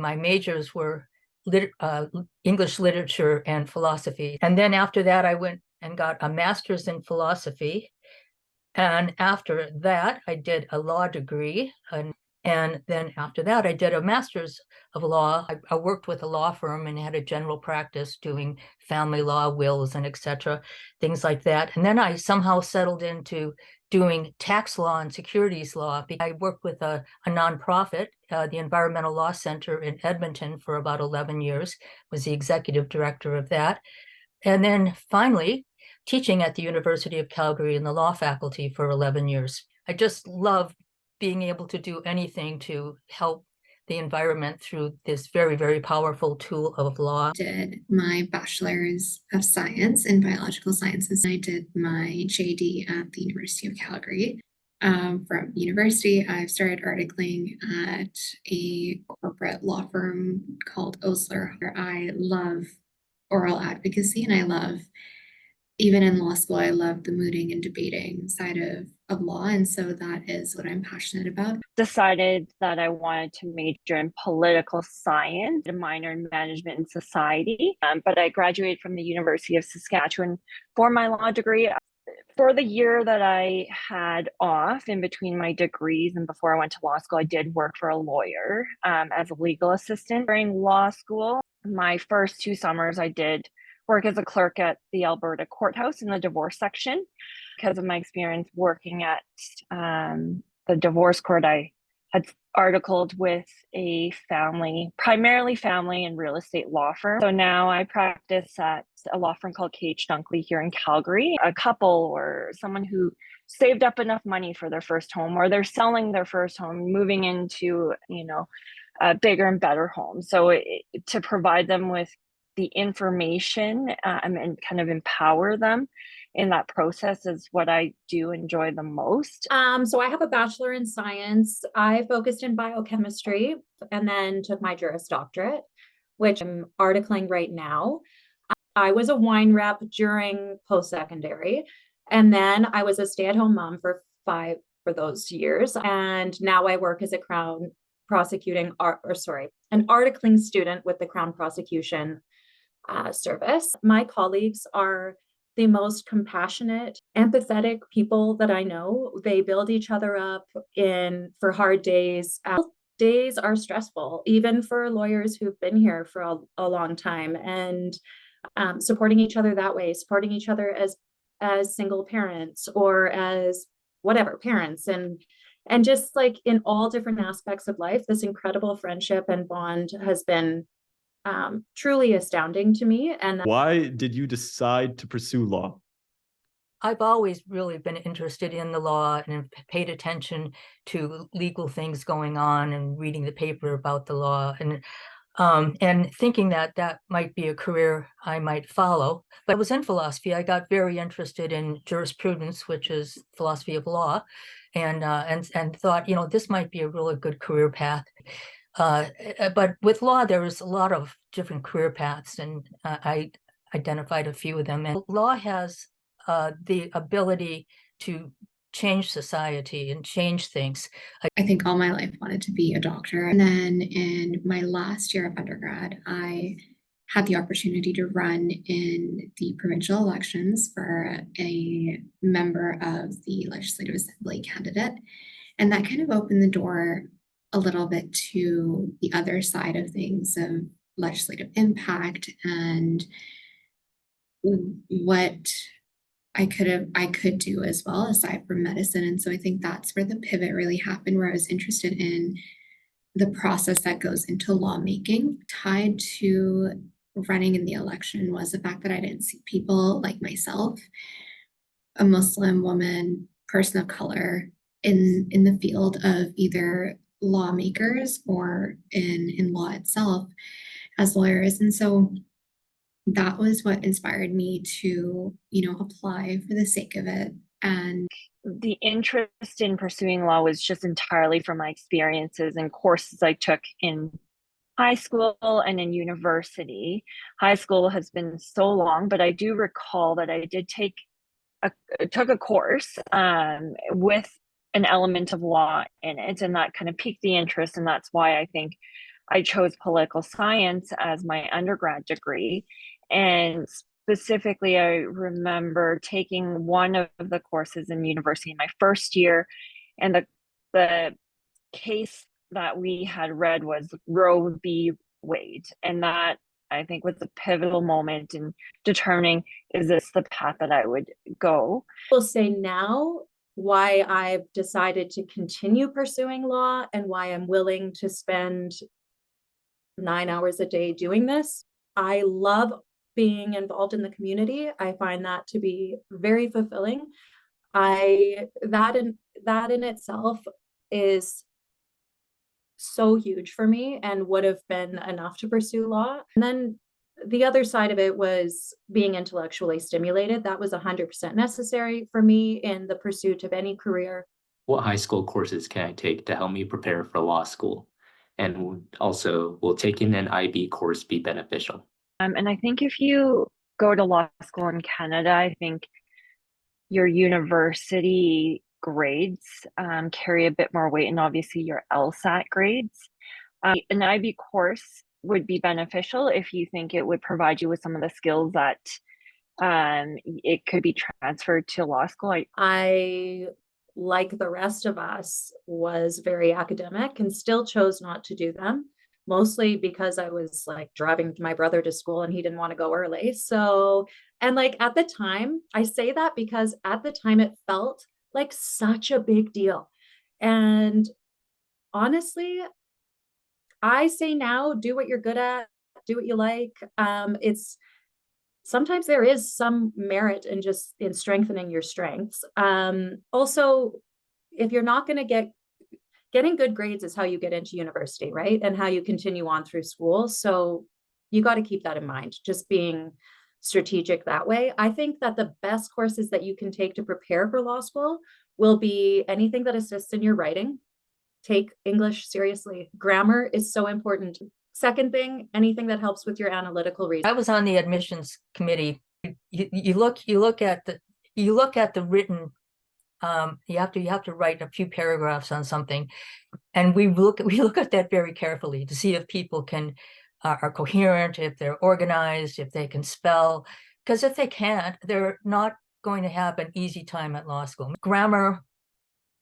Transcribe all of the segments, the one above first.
My majors were English literature and philosophy. And then after that, I went and got a master's in philosophy. And after that, I did a law degree. And then after that, I did a master's of law. I worked with a law firm and had a general practice doing family law, wills, and etc., things like that. And then I somehow settled into doing tax law and securities law. I worked with a nonprofit, the Environmental Law Center in Edmonton, for about 11 years, was the executive director of that. And then finally, teaching at the University of Calgary in the law faculty for 11 years. I just love being able to do anything to help the environment through this very, very powerful tool of law. I did my bachelor's of science in biological sciences. I did my JD at the University of Calgary. From university, I've started articling at a corporate law firm called Osler. I love oral advocacy, and I love, even in law school, I love the mooting and debating side of law. And so that is what I'm passionate about. Decided that I wanted to major in political science, a minor in management and society. But I graduated from the University of Saskatchewan for my law degree. For the year that I had off in between my degrees and before I went to law school, I did work for a lawyer as a legal assistant during law school. My first 2 summers, I did work as a clerk at the Alberta courthouse in the divorce section. Because of my experience working at the divorce court, I had articled with a family, primarily family and real estate law firm. So now I practice at a law firm called KH Dunkley here in Calgary. A couple or someone who saved up enough money for their first home, or they're selling their first home, moving into, a bigger and better home. So to provide them with the information and kind of empower them in that process is what I do enjoy the most. So I have a bachelor in science. I focused in biochemistry and then took my Juris Doctorate, which I'm articling right now. I was a wine rep during post-secondary, and then I was a stay-at-home mom for those years. And now I work as a an articling student with the Crown Prosecution Service. My colleagues are the most compassionate, empathetic people that I know. They build each other up for hard days. Days are stressful, even for lawyers who've been here for a long time, and supporting each other that way, supporting each other as single parents or as whatever parents, and just like in all different aspects of life, this incredible friendship and bond has been truly astounding to me. And why did you decide to pursue law? I've always really been interested in the law and paid attention to legal things going on and reading the paper about the law and thinking that might be a career I might follow. But I was in philosophy. I got very interested in jurisprudence, which is philosophy of law, and thought, this might be a really good career path. But with law, there was a lot of different career paths, and I identified a few of them. And law has the ability to change society and change things. I think all my life wanted to be a doctor. And then in my last year of undergrad, I had the opportunity to run in the provincial elections for a member of the Legislative Assembly candidate. And that kind of opened the door a little bit to the other side of things, of legislative impact and what I could do as well, aside from medicine. And so I think that's where the pivot really happened, where I was interested in the process that goes into lawmaking. Tied to running in the election was the fact that I didn't see people like myself, a Muslim woman, person of color, in the field of either lawmakers or in law itself as lawyers. And so that was what inspired me to, apply for the sake of it. And the interest in pursuing law was just entirely from my experiences and courses I took in high school and in university. High school has been so long, but I do recall that I did took a course with an element of law in it, and that kind of piqued the interest. And that's why I think I chose political science as my undergrad degree. And specifically, I remember taking one of the courses in university in my first year, and the case that we had read was Roe v. Wade. And that, I think, was a pivotal moment in determining, is this the path that I would go? Will say now why I've decided to continue pursuing law and why I'm willing to spend 9 hours a day doing this. I love being involved in the community. I find that to be very fulfilling. That in itself is so huge for me and would have been enough to pursue law. And then the other side of it was being intellectually stimulated. That was 100% necessary for me in the pursuit of any career. What high school courses can I take to help me prepare for law school? And also, will taking an IB course be beneficial? And I think if you go to law school in Canada, I think your university grades carry a bit more weight, and obviously your LSAT grades. An IB course would be beneficial if you think it would provide you with some of the skills that it could be transferred to law school. I, like the rest of us, was very academic and still chose not to do them, mostly because I was like driving my brother to school and he didn't want to go early. So, and like at the time, I say that because at the time it felt like such a big deal. And honestly, I say now, do what you're good at, do what you like. It's sometimes there is some merit in just in strengthening your strengths. Also, if you're not going to getting good grades is how you get into university, right? And how you continue on through school. So you got to keep that in mind, just being strategic that way. I think that the best courses that you can take to prepare for law school will be anything that assists in your writing. Take English seriously. Grammar is so important. Second thing, anything that helps with your analytical reasoning. I was on the admissions committee. You look at the written. You have to write a few paragraphs on something, and we look at that very carefully to see if people are coherent, if they're organized, if they can spell. Because if they can't, they're not going to have an easy time at law school. Grammar,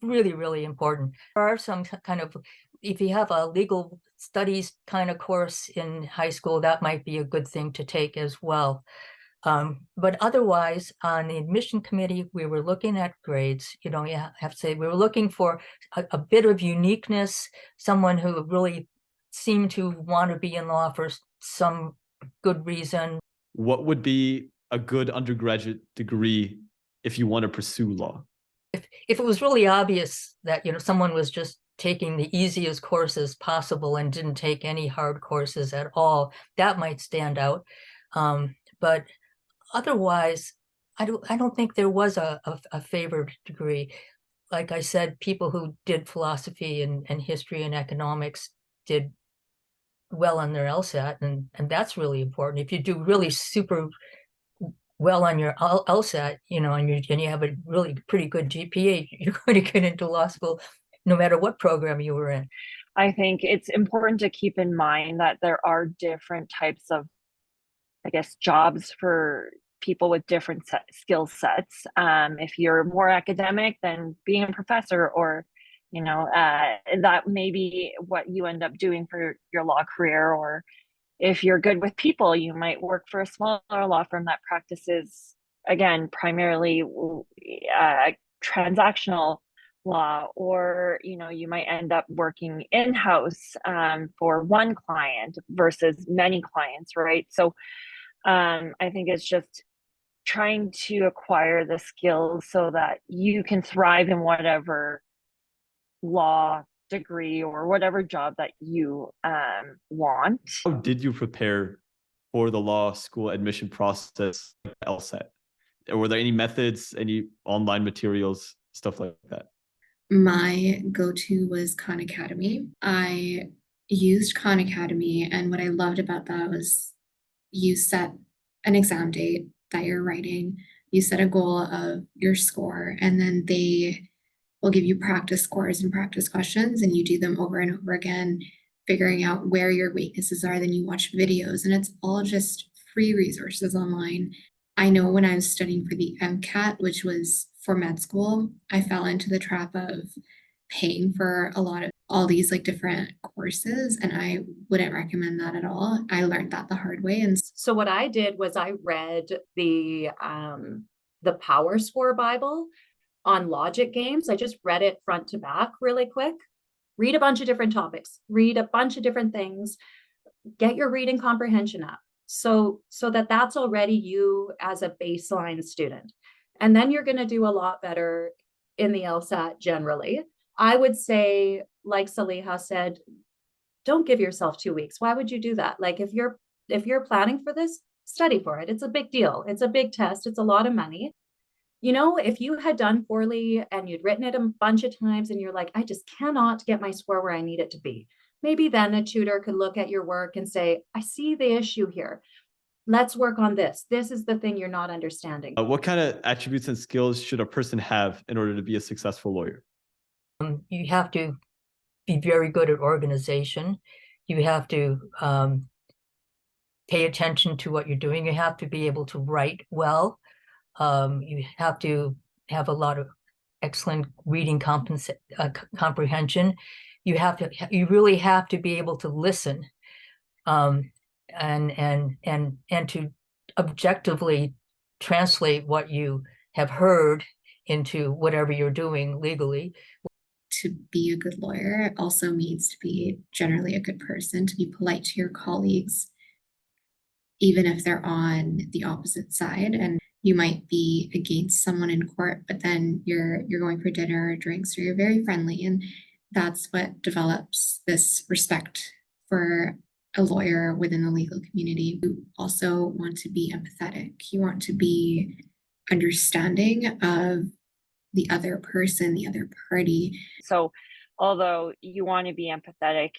really, really important. There are some kind of, if you have a legal studies kind of course in high school, that might be a good thing to take as well. But otherwise, on the admission committee, we were looking at grades. You know, you have to say we were looking for a bit of uniqueness, someone who really seemed to want to be in law for some good reason. What would be a good undergraduate degree if you want to pursue law? If it was really obvious that, you know, someone was just taking the easiest courses possible and didn't take any hard courses at all, that might stand out. But otherwise, I don't think there was a favored degree. Like I said, people who did philosophy and history and economics did well on their LSAT, and that's really important. If you do really super well on your LSAT, you know, and you have a really pretty good GPA, you're going to get into law school no matter what program you were in. I think it's important to keep in mind that there are different types of, I guess, jobs for people with different skill sets. If you're more academic, then being a professor, or, you know, that may be what you end up doing for your law career. Or if you're good with people, you might work for a smaller law firm that practices, again, primarily transactional law, or, you know, you might end up working in-house for one client versus many clients, right? So I think it's just trying to acquire the skills so that you can thrive in whatever law degree or whatever job that you want. How did you prepare for the law school admission process, LSAT? Were there any methods, any online materials, stuff like that? My go-to was Khan Academy. I used Khan Academy, and what I loved about that was you set an exam date that you're writing, you set a goal of your score, and then they will give you practice scores and practice questions, and you do them over and over again. figuring out where your weaknesses are. Then you watch videos, and it's all just free resources online. I know when I was studying for the MCAT, which was for med school, I fell into the trap of paying for a lot of all these like different courses, and I wouldn't recommend that at all. I learned that the hard way. And So what I did was I read the Power Score Bible on logic games. I just read it front to back really quick. Read a bunch of different topics, read a bunch of different things, get your reading comprehension up. So that's already you as a baseline student. And then you're going to do a lot better in the LSAT generally. I would say, like Saliha said, don't give yourself 2 weeks. Why would you do that? Like if you're planning for this, study for it. It's a big deal. It's a big test. It's a lot of money. You know, if you had done poorly and you'd written it a bunch of times and you're like, I just cannot get my score where I need it to be, maybe then a tutor could look at your work and say, I see the issue here. Let's work on this. This is the thing you're not understanding. What kind of attributes and skills should a person have in order to be a successful lawyer? You have to be very good at organization. You have to pay attention to what you're doing. You have to be able to write well. You have to have a lot of excellent reading comprehension. You really have to be able to listen, and to objectively translate what you have heard into whatever you're doing legally. to be a good lawyer also means to be generally a good person, to be polite to your colleagues, even if they're on the opposite side. And you might be against someone in court, but then you're going for dinner or drinks, or you're very friendly. And that's what develops this respect for a lawyer within the legal community. You also want to be empathetic. You want to be understanding of the other person, the other party. So although you want to be empathetic,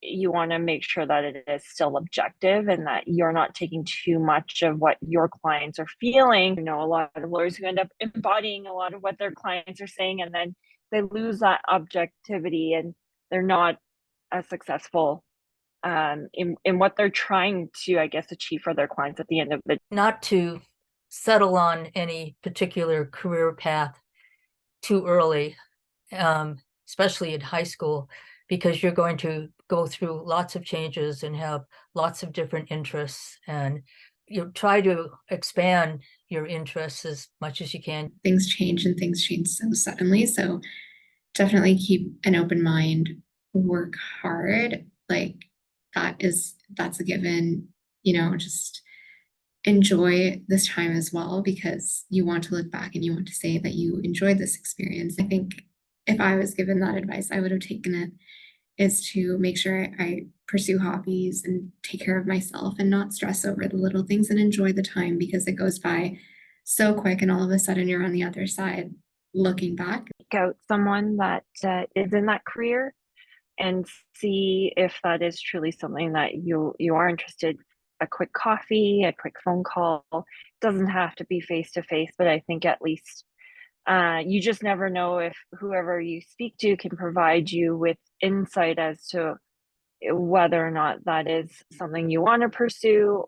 you want to make sure that it is still objective and that you're not taking too much of what your clients are feeling. You know, a lot of lawyers who end up embodying a lot of what their clients are saying, and then they lose that objectivity and they're not as successful in what they're trying to, I guess, achieve for their clients at the end of the day. Not to settle on any particular career path too early, especially in high school, because you're going to go through lots of changes and have lots of different interests, and you try to expand your interests as much as you can. Things change, and things change so suddenly. So definitely keep an open mind, work hard. Like that's a given, just enjoy this time as well, because you want to look back and you want to say that you enjoyed this experience. I think if I was given that advice, I would have taken it, is to make sure I pursue hobbies and take care of myself and not stress over the little things and enjoy the time, because it goes by so quick, and all of a sudden you're on the other side looking back. Seek out someone that is in that career and see if that is truly something that you are interested. A quick coffee, a quick phone call, doesn't have to be face to face, but I think at least you just never know if whoever you speak to can provide you with insight as to whether or not that is something you want to pursue.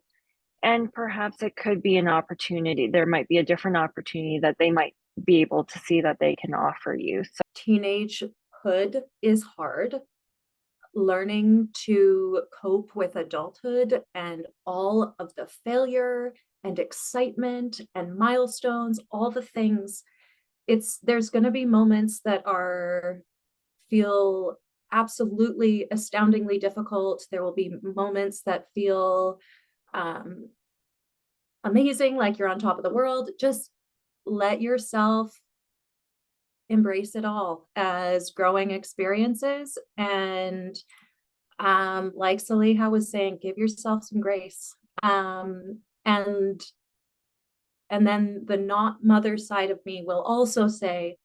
And perhaps it could be an opportunity. There might be a different opportunity that they might be able to see that they can offer you. So teenagehood is hard. Learning to cope with adulthood and all of the failure and excitement and milestones, all the things, there's going to be moments that feel absolutely astoundingly difficult. There will be moments that feel amazing, like you're on top of the world. Just let yourself embrace it all as growing experiences. And like Saliha was saying, give yourself some grace. And then the not mother side of me will also say,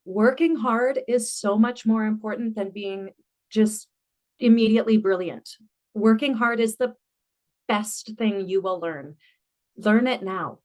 working hard is so much more important than being just immediately brilliant. Working hard is the best thing you will learn. Learn it now.